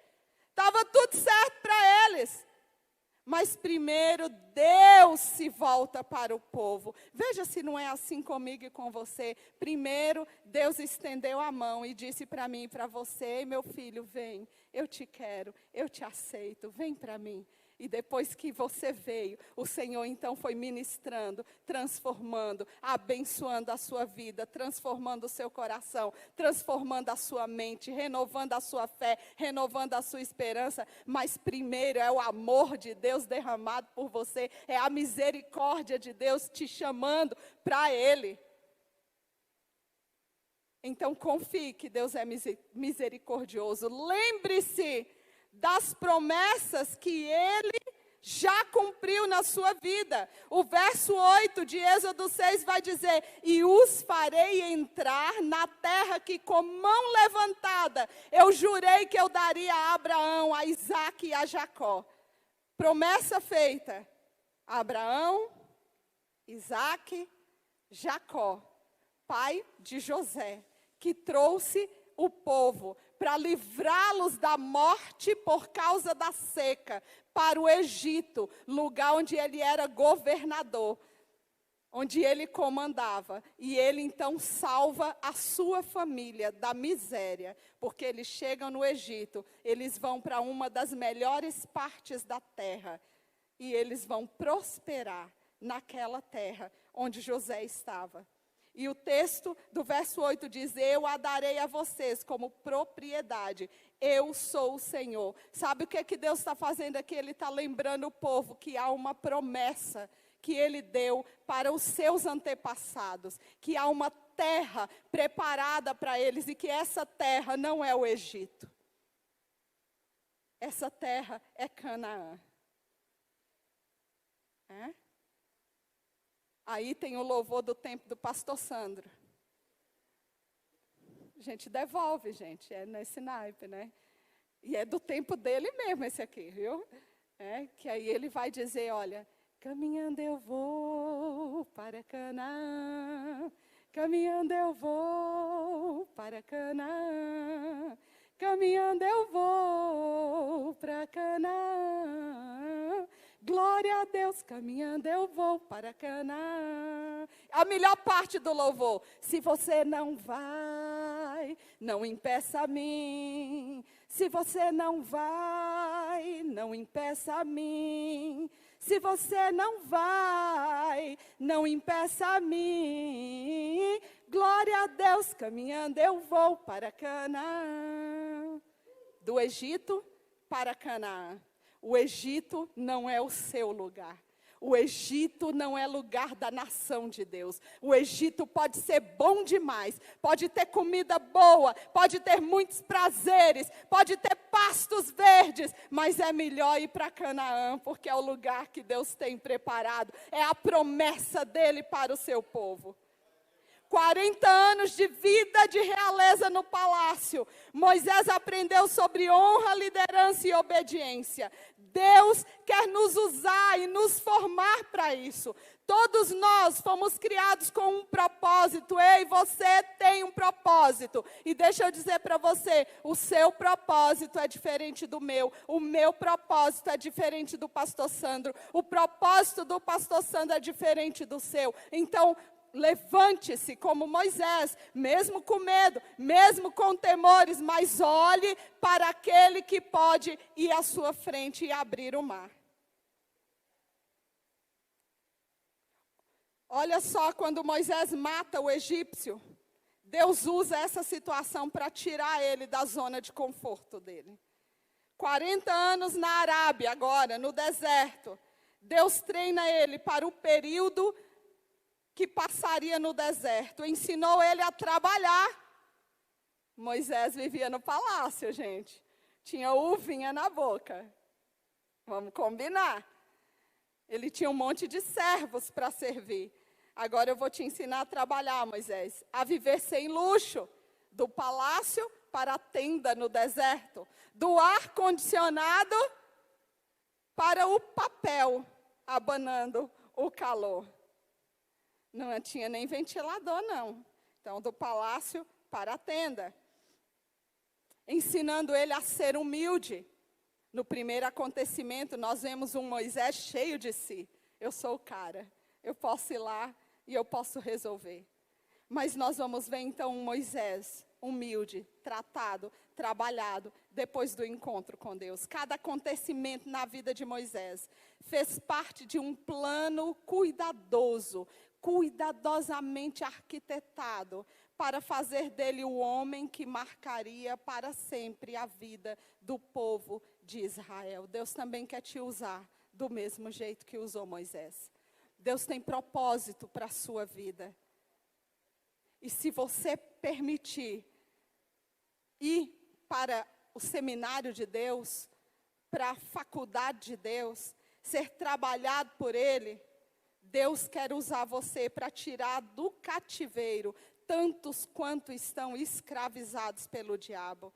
Estava tudo certo para eles. Mas primeiro Deus se volta para o povo. Veja se não é assim comigo e com você. Primeiro Deus estendeu a mão e disse para mim e para você: meu filho, vem, eu te quero, eu te aceito, vem para mim. E depois que você veio, o Senhor então foi ministrando, transformando, abençoando a sua vida, transformando o seu coração, transformando a sua mente, renovando a sua fé, renovando a sua esperança. Mas primeiro é o amor de Deus derramado por você, é a misericórdia de Deus te chamando para Ele. Então confie que Deus é misericordioso. Lembre-se das promessas que Ele já cumpriu na sua vida. O verso 8 de Êxodo 6 vai dizer: e os farei entrar na terra que com mão levantada eu jurei que eu daria a Abraão, a Isaque e a Jacó. Promessa feita a Abraão, Isaque, Jacó, pai de José, que trouxe o povo para livrá-los da morte por causa da seca, para o Egito, lugar onde ele era governador, onde ele comandava. E ele então salva a sua família da miséria, porque eles chegam no Egito, eles vão para uma das melhores partes da terra, e eles vão prosperar naquela terra onde José estava. E o texto do verso 8 diz: eu a darei a vocês como propriedade. Eu sou o Senhor. Sabe o que é que Deus está fazendo aqui? Ele está lembrando o povo que há uma promessa que Ele deu para os seus antepassados. Que há uma terra preparada para eles e que essa terra não é o Egito. Essa terra é Canaã. Aí tem o louvor do tempo do pastor Sandro. A gente devolve, gente, é nesse naipe, né? E é do tempo dele mesmo esse aqui, viu? Que aí ele vai dizer, olha: caminhando eu vou para Canaã, caminhando eu vou para Canaã, caminhando eu vou para Canaã. Glória a Deus, caminhando eu vou para Canaã. A melhor parte do louvor: se você não vai, não impeça a mim. Se você não vai, não impeça a mim. Se você não vai, não impeça a mim. Glória a Deus, caminhando eu vou para Canaã. Do Egito para Canaã. O Egito não é o seu lugar. O Egito não é lugar da nação de Deus. O Egito pode ser bom demais, pode ter comida boa, pode ter muitos prazeres, pode ter pastos verdes, mas é melhor ir para Canaã, porque é o lugar que Deus tem preparado. É a promessa dele para o seu povo. 40 anos de vida de realeza no palácio. Moisés aprendeu sobre honra, liderança e obediência. Deus quer nos usar e nos formar para isso. Todos nós fomos criados com um propósito. Ei, você tem um propósito. E deixa eu dizer para você, o seu propósito é diferente do meu. O meu propósito é diferente do pastor Sandro. O propósito do pastor Sandro é diferente do seu. Então, levante-se como Moisés, mesmo com medo, mesmo com temores, mas olhe para aquele que pode ir à sua frente e abrir o mar. Olha só, quando Moisés mata o egípcio, Deus usa essa situação para tirar ele da zona de conforto dele. 40 anos na Arábia, agora, no deserto. Deus treina ele para o período que passaria no deserto. Ensinou ele a trabalhar. Moisés vivia no palácio, gente. Tinha uvinha na boca. Vamos combinar. Ele tinha um monte de servos para servir. Agora eu vou te ensinar a trabalhar, Moisés, a viver sem luxo, do palácio para a tenda no deserto, do ar-condicionado para o papel, abanando o calor. Não tinha nem ventilador, não. Então, do palácio para a tenda. Ensinando ele a ser humilde. No primeiro acontecimento, nós vemos um Moisés cheio de si. Eu sou o cara, eu posso ir lá e eu posso resolver. Mas nós vamos ver então um Moisés humilde, tratado, trabalhado, depois do encontro com Deus. Cada acontecimento na vida de Moisés fez parte de um plano cuidadoso, cuidadosamente arquitetado, para fazer dele o homem que marcaria para sempre a vida do povo de Israel. Deus também quer te usar do mesmo jeito que usou Moisés. Deus tem propósito para a sua vida. E se você permitir ir para o seminário de Deus, para a faculdade de Deus, ser trabalhado por Ele, Deus quer usar você para tirar do cativeiro tantos quanto estão escravizados pelo diabo.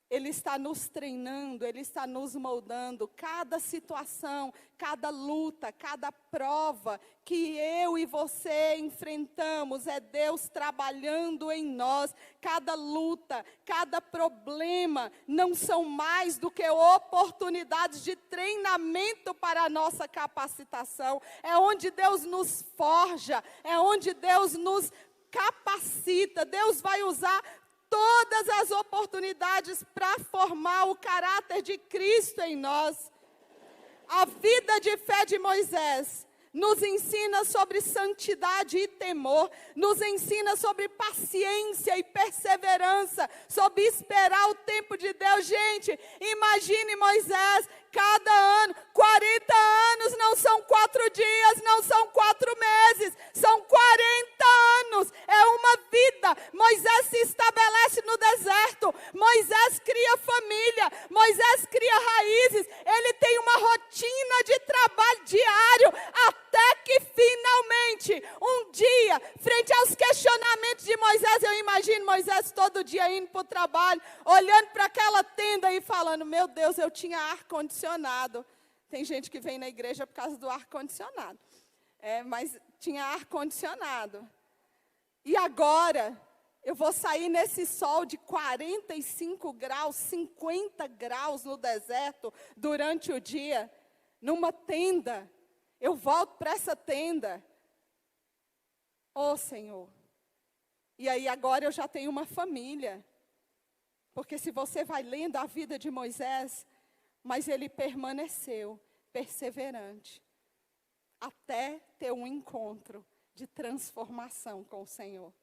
Ele está nos treinando, Ele está nos moldando. Cada situação, cada luta, cada prova que eu e você enfrentamos, é Deus trabalhando em nós. Cada luta, cada problema, não são mais do que oportunidades de treinamento para a nossa capacitação. É onde Deus nos forja, é onde Deus nos capacita. Deus vai usar todas as oportunidades para formar o caráter de Cristo em nós. A vida de fé de Moisés nos ensina sobre santidade e temor, nos ensina sobre paciência e perseverança, sobre esperar o tempo de Deus. Gente, imagine Moisés, cada ano, 40 anos, não são 4 dias, não são 4 meses, são 40 anos, é uma vida. Moisés se estabelece no deserto, Moisés cria família, Moisés cria raízes, ele tem uma rotina de trabalho diário, até que finalmente, um dia, frente aos questionamentos de Moisés, eu imagino Moisés todo dia indo para o trabalho, olhando para aquela tenda e falando: meu Deus, eu tinha ar-condicionado. Tem gente que vem na igreja por causa do ar-condicionado. Mas tinha ar-condicionado. E agora, eu vou sair nesse sol de 45 graus, 50 graus no deserto, durante o dia, numa tenda. Eu volto para essa tenda. Oh, Senhor. E aí agora eu já tenho uma família. Porque se você vai lendo a vida de Moisés, mas ele permaneceu perseverante, até ter um encontro de transformação com o Senhor.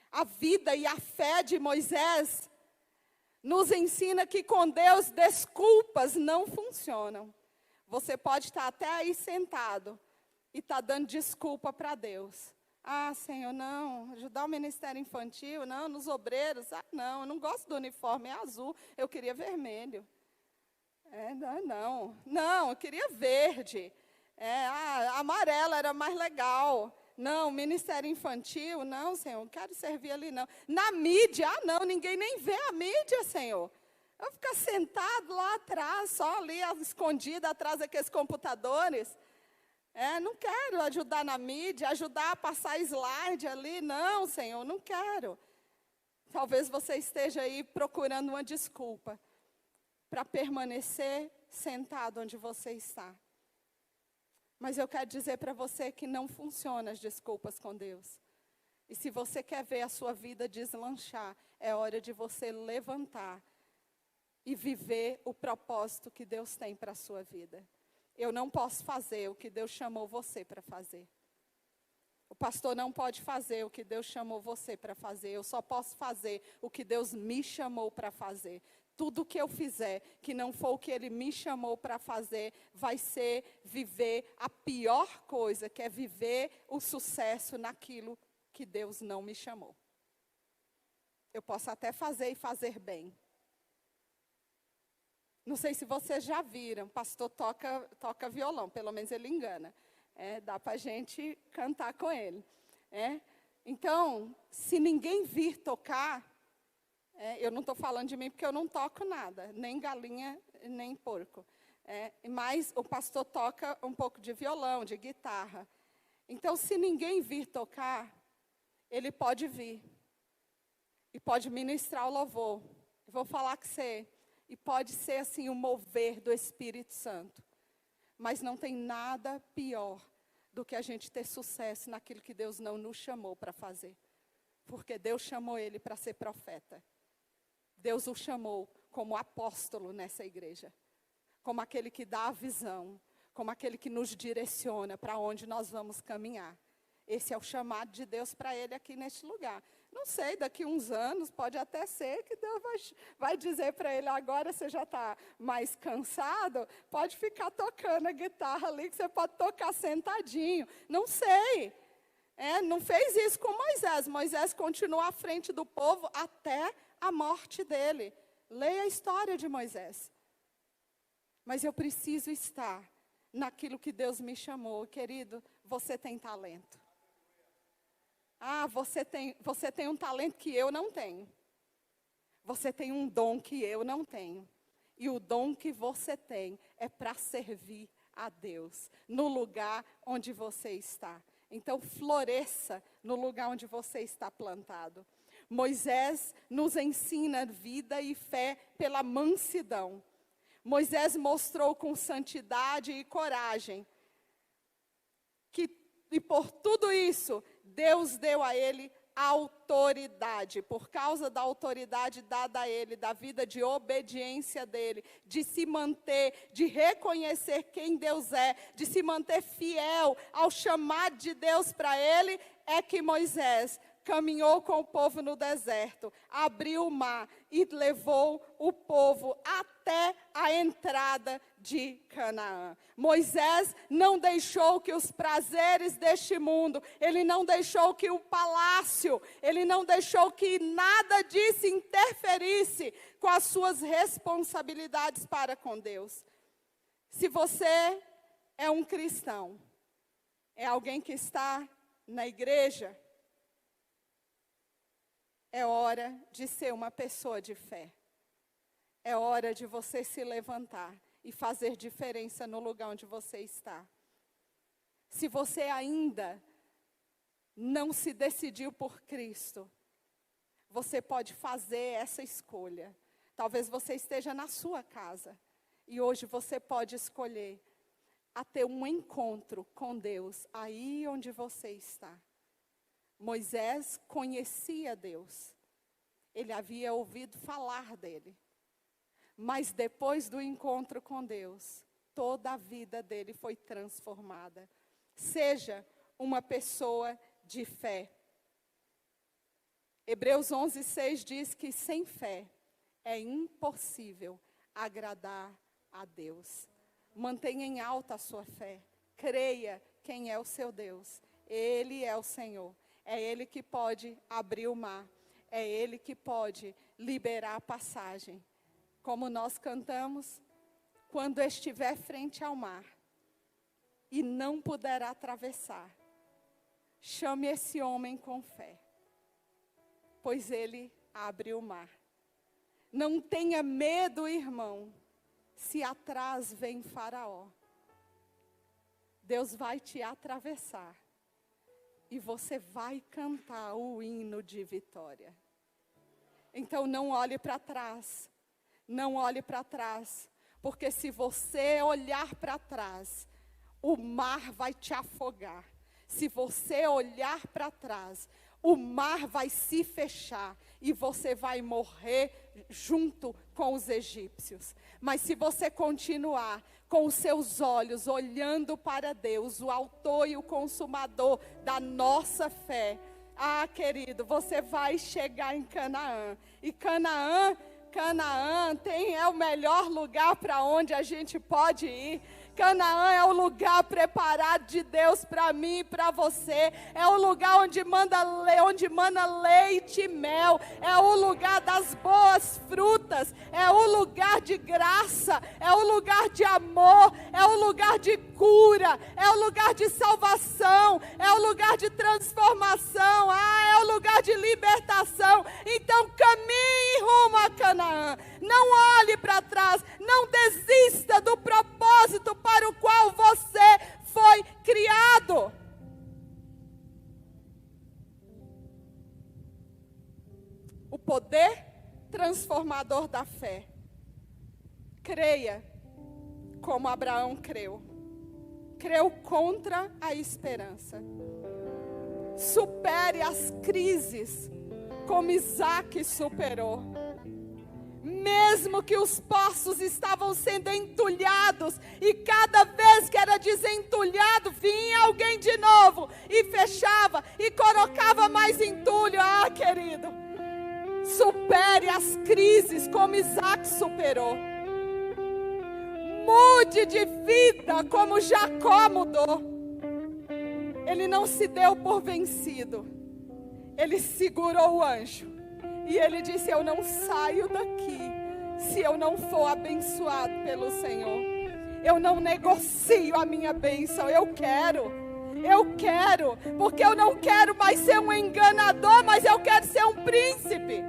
A vida e a fé de Moisés nos ensina que com Deus desculpas não funcionam. Você pode estar até aí sentado e estar dando desculpa para Deus. Ah, Senhor, não, ajudar o ministério infantil, não, nos obreiros, não, eu não gosto do uniforme, é azul, eu queria vermelho. Não, eu queria verde. Amarelo era mais legal. Não, ministério infantil, não, Senhor, não quero servir ali, não. Na mídia, não, ninguém nem vê a mídia, Senhor. Eu vou ficar sentado lá atrás, só ali, escondido atrás daqueles computadores. Não quero ajudar na mídia, ajudar a passar slide ali, não, Senhor, não quero. Talvez você esteja aí procurando uma desculpa para permanecer sentado onde você está. Mas eu quero dizer para você que não funcionam as desculpas com Deus. E se você quer ver a sua vida deslanchar, é hora de você levantar e viver o propósito que Deus tem para a sua vida. Eu não posso fazer o que Deus chamou você para fazer. O pastor não pode fazer o que Deus chamou você para fazer. Eu só posso fazer o que Deus me chamou para fazer. Tudo que eu fizer, que não for o que Ele me chamou para fazer, vai ser viver a pior coisa, que é viver o sucesso naquilo que Deus não me chamou. Eu posso até fazer e fazer bem. Não sei se vocês já viram, o pastor toca violão, pelo menos ele engana. Dá para a gente cantar com ele. Então, se ninguém vir tocar, eu não estou falando de mim porque eu não toco nada, nem galinha, nem porco. Mas o pastor toca um pouco de violão, de guitarra. Então, se ninguém vir tocar, ele pode vir. E pode ministrar o louvor. Eu vou falar com você. E pode ser assim o mover do Espírito Santo. Mas não tem nada pior do que a gente ter sucesso naquilo que Deus não nos chamou para fazer. Porque Deus chamou ele para ser profeta. Deus o chamou como apóstolo nessa igreja. Como aquele que dá a visão. Como aquele que nos direciona para onde nós vamos caminhar. Esse é o chamado de Deus para ele aqui neste lugar. Não sei, daqui uns anos, pode até ser que Deus vai dizer para ele, agora você já está mais cansado, pode ficar tocando a guitarra ali, que você pode tocar sentadinho. Não sei. Não fez isso com Moisés. Moisés continuou à frente do povo até a morte dele. Leia a história de Moisés. Mas eu preciso estar naquilo que Deus me chamou. Querido, você tem talento. Você tem um talento que eu não tenho. Você tem um dom que eu não tenho. E o dom que você tem é para servir a Deus, no lugar onde você está. Então, floresça no lugar onde você está plantado. Moisés nos ensina vida e fé pela mansidão. Moisés mostrou com santidade e coragem e por tudo isso, Deus deu a ele autoridade. Por causa da autoridade dada a ele, da vida de obediência dele, de se manter, de reconhecer quem Deus é, de se manter fiel ao chamado de Deus para ele, é que Moisés caminhou com o povo no deserto, abriu o mar e levou o povo até a entrada de Canaã. Moisés não deixou que os prazeres deste mundo, ele não deixou que o palácio, ele não deixou que nada disso interferisse com as suas responsabilidades para com Deus. Se você é um cristão, é alguém que está na igreja, é hora de ser uma pessoa de fé. É hora de você se levantar e fazer diferença no lugar onde você está. Se você ainda não se decidiu por Cristo, você pode fazer essa escolha. Talvez você esteja na sua casa e hoje você pode escolher a ter um encontro com Deus aí onde você está. Moisés conhecia Deus. Ele havia ouvido falar dele. Mas depois do encontro com Deus, toda a vida dele foi transformada. Seja uma pessoa de fé. Hebreus 11:6 diz que sem fé é impossível agradar a Deus. Mantenha em alta a sua fé. Creia quem é o seu Deus. Ele é o Senhor. É Ele que pode abrir o mar. É Ele que pode liberar a passagem. Como nós cantamos, quando estiver frente ao mar e não puder atravessar, chame esse homem com fé, pois ele abre o mar. Não tenha medo, irmão, se atrás vem Faraó. Deus vai te atravessar. E você vai cantar o hino de vitória. Então não olhe para trás. Não olhe para trás. Porque se você olhar para trás, o mar vai te afogar. Se você olhar para trás, o mar vai se fechar. E você vai morrer junto com os egípcios. Mas se você continuar com os seus olhos olhando para Deus, o autor e o consumador da nossa fé, querido, você vai chegar em Canaã. E Canaã Canaã é o melhor lugar para onde a gente pode ir. Canaã é o lugar preparado de Deus para mim e para você. É o lugar onde mana leite e mel. É o lugar das boas frutas. É o lugar de graça. É o lugar de amor. É o lugar de cura. É o lugar de salvação. É o lugar de transformação. É o lugar de libertação. Então caminhe rumo a Canaã. Não olhe para trás. Não desista do propósito para o qual você foi criado. O poder transformador da fé. Creia como Abraão creu. Creu contra a esperança. Supere as crises como Isaac superou. Mesmo que os poços estavam sendo entulhados, e cada vez que era desentulhado, vinha alguém de novo, e fechava, e colocava mais entulho. Querido, supere as crises como Isaac superou. Mude de vida como Jacó mudou. Ele não se deu por vencido. Ele segurou o anjo. E ele disse: eu não saio daqui se eu não for abençoado pelo Senhor. Eu não negocio a minha bênção. Eu quero, porque eu não quero mais ser um enganador, mas eu quero ser um príncipe.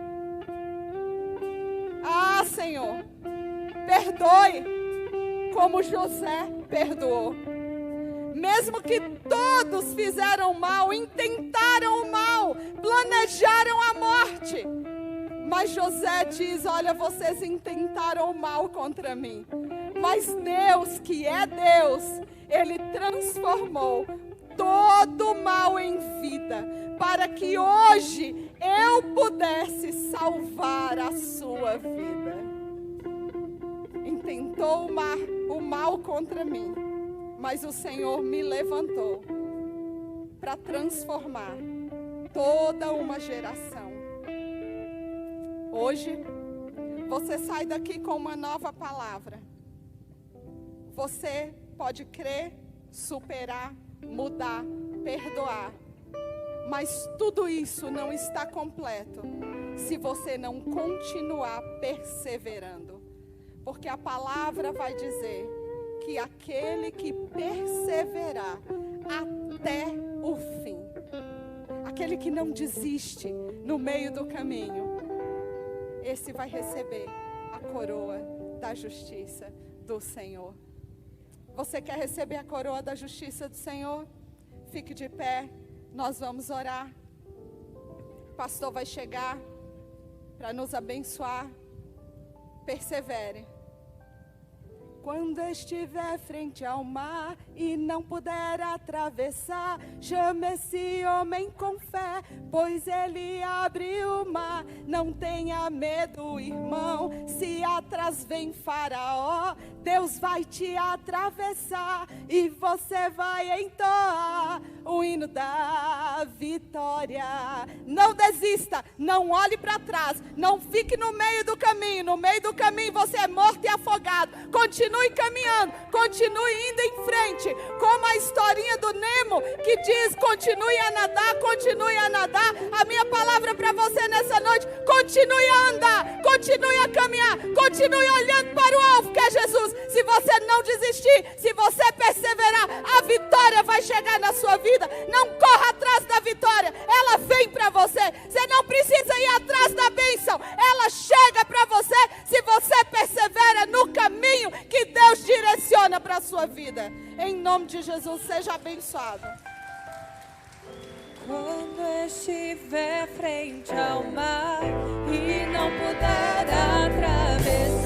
Senhor, perdoe como José perdoou. Mesmo que todos fizeram mal, intentaram o mal, planejaram a morte, mas José diz: olha, vocês intentaram o mal contra mim, mas Deus, que é Deus, Ele transformou todo o mal em vida, para que hoje eu pudesse salvar a sua vida. Intentou o mal contra mim, mas o Senhor me levantou para transformar toda uma geração. Hoje, você sai daqui com uma nova palavra. Você pode crer, superar, mudar, perdoar. Mas tudo isso não está completo se você não continuar perseverando. Porque a palavra vai dizer que aquele que perseverar até o fim, aquele que não desiste no meio do caminho, esse vai receber a coroa da justiça do Senhor. Você quer receber a coroa da justiça do Senhor? Fique de pé, nós vamos orar. O pastor vai chegar para nos abençoar. Persevere. Quando estiver frente ao mar e não puder atravessar, chame esse homem com fé, pois ele abre o mar. Não tenha medo, irmão, se atrás vem Faraó, Deus vai te atravessar e você vai entoar o hino da vitória. Não desista, não olhe para trás, não fique no meio do caminho. No meio do caminho você é morto e afogado. Continue caminhando, continue indo em frente, como a historinha do Nemo que diz: continue a nadar, continue a nadar. A minha palavra para você nessa noite: continue a andar, continue a caminhar, continue olhando para o alvo que é Jesus. Se você não desistir, se você perseverar, a vitória vai chegar na sua vida. Não corra atrás da vitória, ela vem para você. Você não precisa ir atrás da bênção, ela chega para você se você persevera no caminho que Deus direciona para a sua vida. Em nome de Jesus, seja abençoado. Quando estiver frente ao mar e não puder atravessar,